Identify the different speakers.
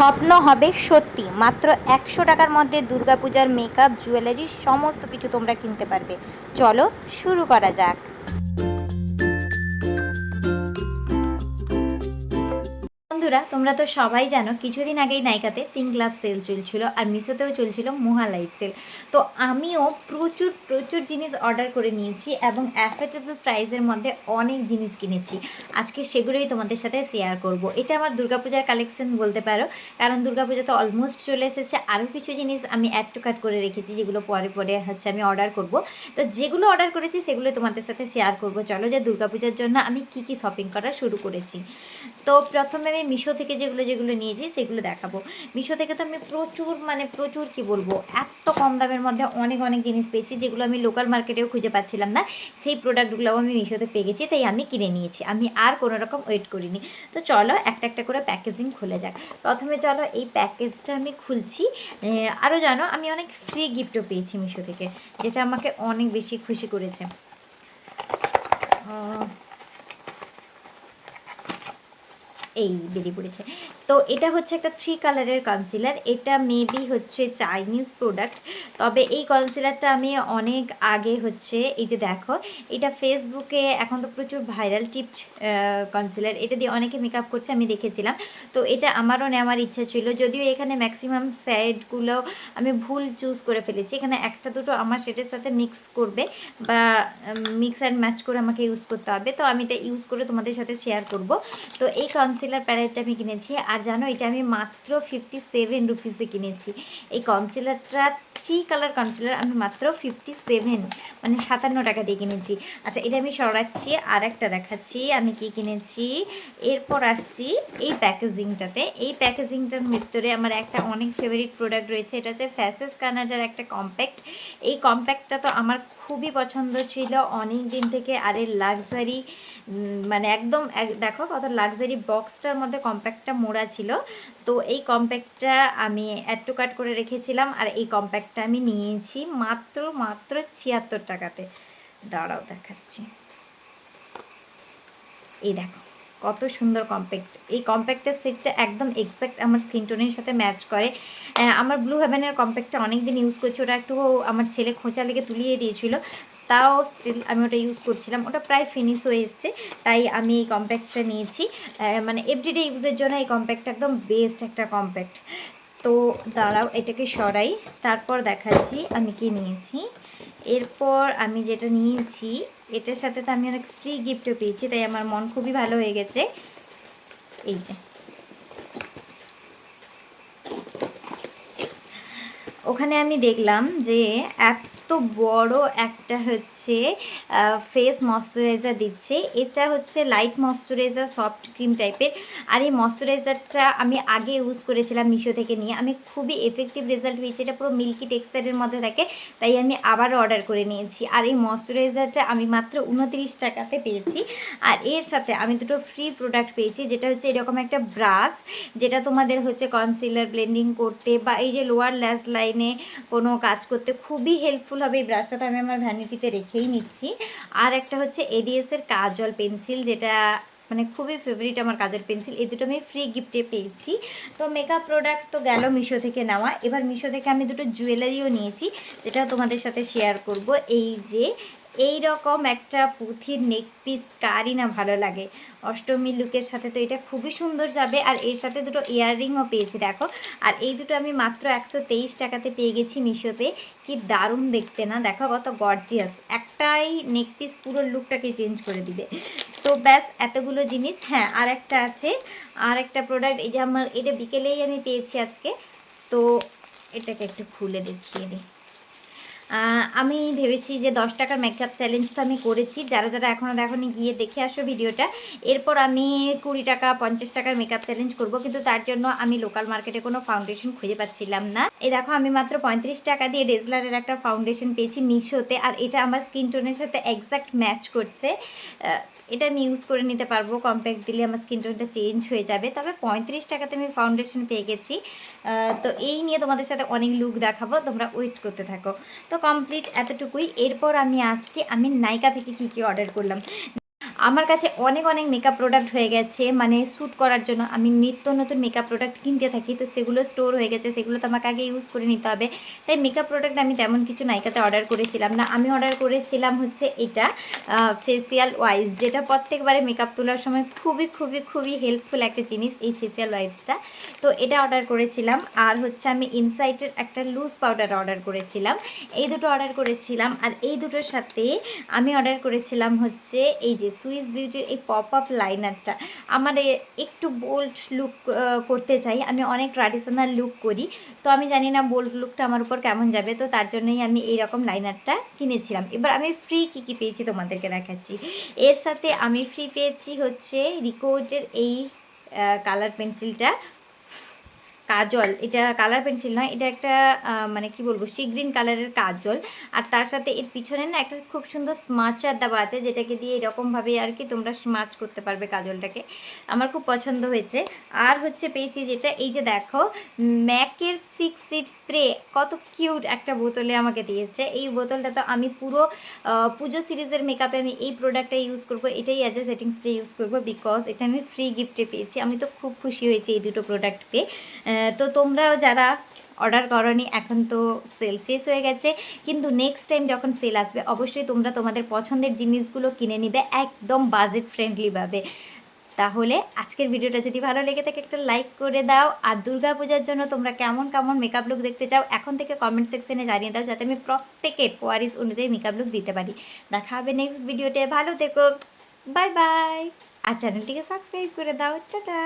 Speaker 1: স্বপ্ন হবে সত্যি। মাত্র ১০০ টাকার মধ্যে দুর্গাপূজার মেকআপ, জুয়েলারি সমস্ত কিছু তোমরা কিনতে পারবে। চলো শুরু করা যাক। বন্ধুরা, তোমরা তো সবাই জানো কিছুদিন আগেই নাইকাতে পিঙ্ক লাভ সেল চলছিল আর মিশোতেও চলছিল মহা লাইভ সেল। তো আমিও প্রচুর প্রচুর জিনিস অর্ডার করে নিয়েছি এবং অ্যাফোর্ডেবল প্রাইসের মধ্যে অনেক জিনিস কিনেছি। আজকে সেগুলোই তোমাদের সাথে শেয়ার করব। এটা আমার দুর্গাপূজার কালেকশন বলতে পারো, কারণ দুর্গাপূজা তো অলমোস্ট চলে এসেছে। আরও কিছু জিনিস আমি অ্যাড টু কাট করে রেখেছি যেগুলো পরে পরে আমি অর্ডার করব। তো যেগুলো অর্ডার করেছি সেগুলো তোমাদের সাথে শেয়ার করব। চলো যে দুর্গাপূজার জন্য আমি কি কি শপিং করা শুরু করেছি। তো প্রথমে আমি মিশো থেকে যেগুলো যেগুলো নিয়েছি সেগুলো দেখাবো। মিশো থেকে তো আমি প্রচুর কি বলবো, এত কম দামের মধ্যে অনেক অনেক জিনিস পেয়েছি যেগুলো আমি লোকাল মার্কেটেও খুঁজে পাচ্ছিলাম না। সেই প্রোডাক্টগুলোও আমি মিশোতে পেয়ে গেছি, তাই আমি কিনে নিয়েছি। আমি আর কোনো রকম ওয়েট করিনি। তো চলো একটা একটা করে প্যাকেজিং খুলে যাক। প্রথমে চলো এই প্যাকেজটা আমি খুলছি। আরও জানো আমি অনেক ফ্রি গিফটও পেয়েছি মিশো থেকে, যেটা আমাকে অনেক বেশি খুশি করেছে। এই বেরিয়ে পড়েছে। তো এটা হচ্ছে একটা 3 কালারের কনসিলার। এটা মেবি হচ্ছে চাইনিজ প্রোডাক্ট, তবে এই কনসিলারটা আমি অনেক আগে এই যে দেখো, এটা ফেসবুকে এখন তো প্রচুর ভাইরাল টিপড কনসিলার। এটা দিয়ে অনেকে মেকআপ করছে, আমি দেখেছিলাম। তো এটা আমারও নেওয়ার ইচ্ছা ছিল, যদিও এখানে ম্যাক্সিমাম শেডগুলো আমি ভুল চুজ করে ফেলেছি। এখানে একটা দুটো আমার শেডের সাথে মিক্স করবে বা মিক্স অ্যান্ড ম্যাচ করে আমাকে ইউজ করতে হবে। তো আমি এটা ইউজ করে তোমাদের সাথে শেয়ার করব। তো এই কনসিলার প্যালেটটা আমি কিনেছি, আর জানো এটা আমি মাত্র 57 রুপিসে কিনেছি। এই কনসিলারটা 3 কালার কনসিলার আমি মাত্র 57 মানে 57 টাকা দিয়ে কিনেছি। আচ্ছা, এটা আমি সরাচ্ছি, আর একটা দেখাচ্ছি আমি কি কিনেছি। এরপর আসছি এই প্যাকেজিংটাতে। এই প্যাকেজিংটার ভিতরে আমার একটা অনেক ফেভারিট প্রোডাক্ট রয়েছে। এটা হচ্ছে ফ্যাসেস কানাডার একটা কম্প্যাক্ট। এই কম্প্যাক্টটা তো আমার খুবই পছন্দ ছিল অনেক দিন থেকে। আর এর লাক্সারি মানে একদম দেখো কত লাক্সারি বক্সটার মধ্যে কম্প্যাক্টটা মোড়া ছিল। তো এই কম্প্যাক্টটা আমি অ্যাড টু কার্ট করে রেখেছিলাম, আর এই কম্প্যাক্টটা আমি নিয়েছি মাত্র 76 টাকাতে। দাঁড়াও দেখাচ্ছি। এই দেখো কত সুন্দর কম্প্যাক্ট। এই কম্প্যাক্টের সেটটা একদম এক্স্যাক্ট আমার স্কিন টোনের সাথে ম্যাচ করে। আমার ব্লু হেভেনের কম্প্যাক্টটা অনেক দিন ইউজ করছি, ওটা একটু আমার ছেলে খোঁচা লেগে তুলিয়ে দিয়েছিল, তাও স্টিল আমি ওটা ইউজ করছিলাম। ওটা প্রায় ফিনিশ হয়ে এসছে, তাই আমি এই কম্প্যাক্টটা নিয়েছি। মানে এভরিডে ইউজের জন্য এই কম্প্যাক্টটা একদম বেস্ট একটা কম্প্যাক্ট। তো দাঁড়াও এটাকে সরাই, তারপর দেখাচ্ছি আমি কি নিয়েছি। এরপর আমি যেটা নিয়েছি এটার সাথে তো আমি অনেক ফ্রি গিফটও পেয়েছি, তাই আমার মন খুবই ভালো হয়ে গেছে। এই যে ওখানে আমি দেখলাম যে এত বড় একটা ফেস ময়শ্চারাইজার দিচ্ছে। এটা হচ্ছে লাইট ময়শ্চারাইজার, সফট ক্রিম টাইপের। আর এই ময়শ্চারাইজারটা আমি আগে ইউজ করেছিলাম মিশো থেকে নিয়ে, আমি খুবই এফেক্টিভ রেজাল্ট পেয়েছি। এটা পুরো মিল্কি টেক্সচারের মধ্যে থাকে, তাই আমি আবারও অর্ডার করে নিয়েছি। আর এই ময়শ্চারাইজারটা আমি মাত্র 29 টাকাতে পেয়েছি। আর এর সাথে আমি দুটো ফ্রি প্রোডাক্ট পেয়েছি, যেটা হচ্ছে এরকম একটা ব্রাশ, যেটা তোমাদের কনসিলার ব্লেন্ডিং করতে বা এই যে লোয়ার ল্যাশ লাইনে কোনো কাজ করতে খুবই হেল্পফুল হবে। এই ব্রাশটা তো আমি আমার ভ্যানিটিতে রেখেই নিচ্ছি। আর একটা হচ্ছে এডিএসের কাজল পেন্সিল, যেটা মানে খুবই ফেভারিট আমার কাজল পেন্সিল। এই দুটো আমি ফ্রি গিফটে পেয়েছি। তো মেকআপ প্রোডাক্ট তো গেল মিশো থেকে নেওয়া। এবার মিশো থেকে আমি দুটো জুয়েলারিও নিয়েছি, যেটা তোমাদের সাথে শেয়ার করব। এই যে এই রকম একটা পুঁথির নেক পিস কারই না ভালো লাগে। অষ্টমী লুকের সাথে তো এটা খুবই সুন্দর যাবে। আর এর সাথে দুটো ইয়াররিংও পেয়েছি দেখো। আর এই দুটো আমি মাত্র 123 টাকাতে পেয়ে গেছি মিশোতে। কি দারুণ দেখতে না, দেখো কত গর্জিয়াস। একটাই নেক পিস পুরো লুকটাকে চেঞ্জ করে দিবে। তো ব্যাস এতগুলো জিনিস। হ্যাঁ, আর একটা আছে, আর একটা প্রোডাক্ট, এই যে আমার এটা বিকেলেই আমি পেয়েছি আজকে। তো এটাকে একটু খুলে দেখিয়ে দিই। আমি ভেবেছি যে 10 টাকার মেকআপ চ্যালেঞ্জ তো আমি করেছি, যারা যারা এখনও দেখোনি গিয়ে দেখে আসো ভিডিওটা। এরপর আমি 20 টাকা 50 টাকার মেকআপ চ্যালেঞ্জ করব, কিন্তু তার জন্য আমি লোকাল মার্কেটে কোনো ফাউন্ডেশন খুঁজে পাচ্ছিলাম না। এই দেখো আমি মাত্র 35 টাকা দিয়ে ডেজলারের একটা ফাউন্ডেশন পেয়েছি মিশোতে, আর এটা আমার স্কিন টোনের সাথে এক্স্যাক্ট ম্যাচ করছে। এটা আমি ইউজ করে নিতে পারবো, কম্প্যাক্ট দিলে আমার স্কিন টোনটা চেঞ্জ হয়ে যাবে। তবে 35 টাকাতে আমি ফাউন্ডেশন পেয়ে গেছি। তো এই নিয়ে তোমাদের সাথে অনেক লুক দেখাবো, তোমরা ওয়েট করতে থাকো। তো কমপ্লিট এতটুকুই। এরপর আমি আসছি আমি নাইকা থেকে কি কি অর্ডার করলাম। আমার কাছে অনেক অনেক মেকআপ প্রোডাক্ট হয়ে গেছে, মানে শ্যুট করার জন্য আমি নিত্য নতুন মেকআপ প্রোডাক্ট কিনতে থাকি, তো সেগুলো স্টোর হয়ে গেছে, সেগুলো তো আমাকে আগে ইউজ করে নিতে হবে। তাই মেকআপ প্রোডাক্ট আমি তেমন কিছু নাইকাতে অর্ডার করেছিলাম না। আমি অর্ডার করেছিলাম হচ্ছে এটা ফেসিয়াল ওয়াইজ, যেটা প্রত্যেকবারে মেকআপ তোলার সময় খুবই খুবই খুবই হেল্পফুল একটা জিনিস এই ফেসিয়াল ওয়াইজটা। তো এটা অর্ডার করেছিলাম। আর হচ্ছে আমি ইনসাইটের একটা লুজ পাউডার অর্ডার করেছিলাম। এই দুটো অর্ডার করেছিলাম। আর এই দুটোর সাথে আমি অর্ডার করেছিলাম হচ্ছে এই যে সুইস বিউটির এই পপ আপ লাইনারটা। আমার একটু বোল্ড লুক করতে চাই, আমি অনেক ট্র্যাডিশনাল লুক করি, তো আমি জানি না বোল্ড লুকটা আমার উপর কেমন যাবে, তো তার জন্যই আমি এইরকম লাইনারটা কিনেছিলাম। এবার আমি ফ্রি কী পেয়েছি তোমাদেরকে দেখাচ্ছি। এর সাথে আমি ফ্রি পেয়েছি হচ্ছে রিকোর্ডের এই কালার পেন্সিলটা, কাজল। এটা কালার পেন্সিল নয়, এটা একটা মানে কি বলবো, সি গ্রিন কালারের কাজল। আর তার সাথে এর পিছনে না একটা খুব সুন্দর স্মাচার দেওয়া আছে, যেটাকে দিয়ে এরকমভাবে আর কি তোমরা স্মাচ করতে পারবে কাজলটাকে। আমার খুব পছন্দ হয়েছে। আর হচ্ছে পেয়েছি যেটা, এই যে দেখো, ম্যাকের ফিক্সিড স্প্রে, কত কিউট একটা বোতলে আমাকে দিয়েছে। এই বোতলটা তো আমি পুরো পুজো সিরিজের মেকআপে আমি এই প্রোডাক্টটা ইউজ করবো, এটাই as a setting spray use করবো, বিকজ এটা আমি ফ্রি গিফটে পেয়েছি। আমি তো খুব খুশি হয়েছি এই দুটো প্রোডাক্ট পেয়ে। তো তোমরাও যারা অর্ডার করনি, এখন তো সেল শেষ হয়ে গেছে, কিন্তু নেক্সট টাইম যখন সেল আসবে অবশ্যই তোমরা তোমাদের পছন্দের জিনিসগুলো কিনে নিবে একদম বাজেট ফ্রেন্ডলিভাবে। তাহলে আজকের ভিডিওটা যদি ভালো লেগে থাকে একটা লাইক করে দাও। আর দুর্গা পূজার জন্য তোমরা কেমন কেমন মেকআপ লুক দেখতে চাও এখন থেকে কমেন্ট সেকশনে জানিয়ে দাও, যাতে আমি প্রত্যেকের কোয়ারিস অনুযায়ী মেকআপ লুক দিতে পারি। দেখা হবে নেক্সট ভিডিওতে, ভালো থেকো, বাই বাই। আর চ্যানেলটিকে সাবস্ক্রাইব করে দাও, টাটা।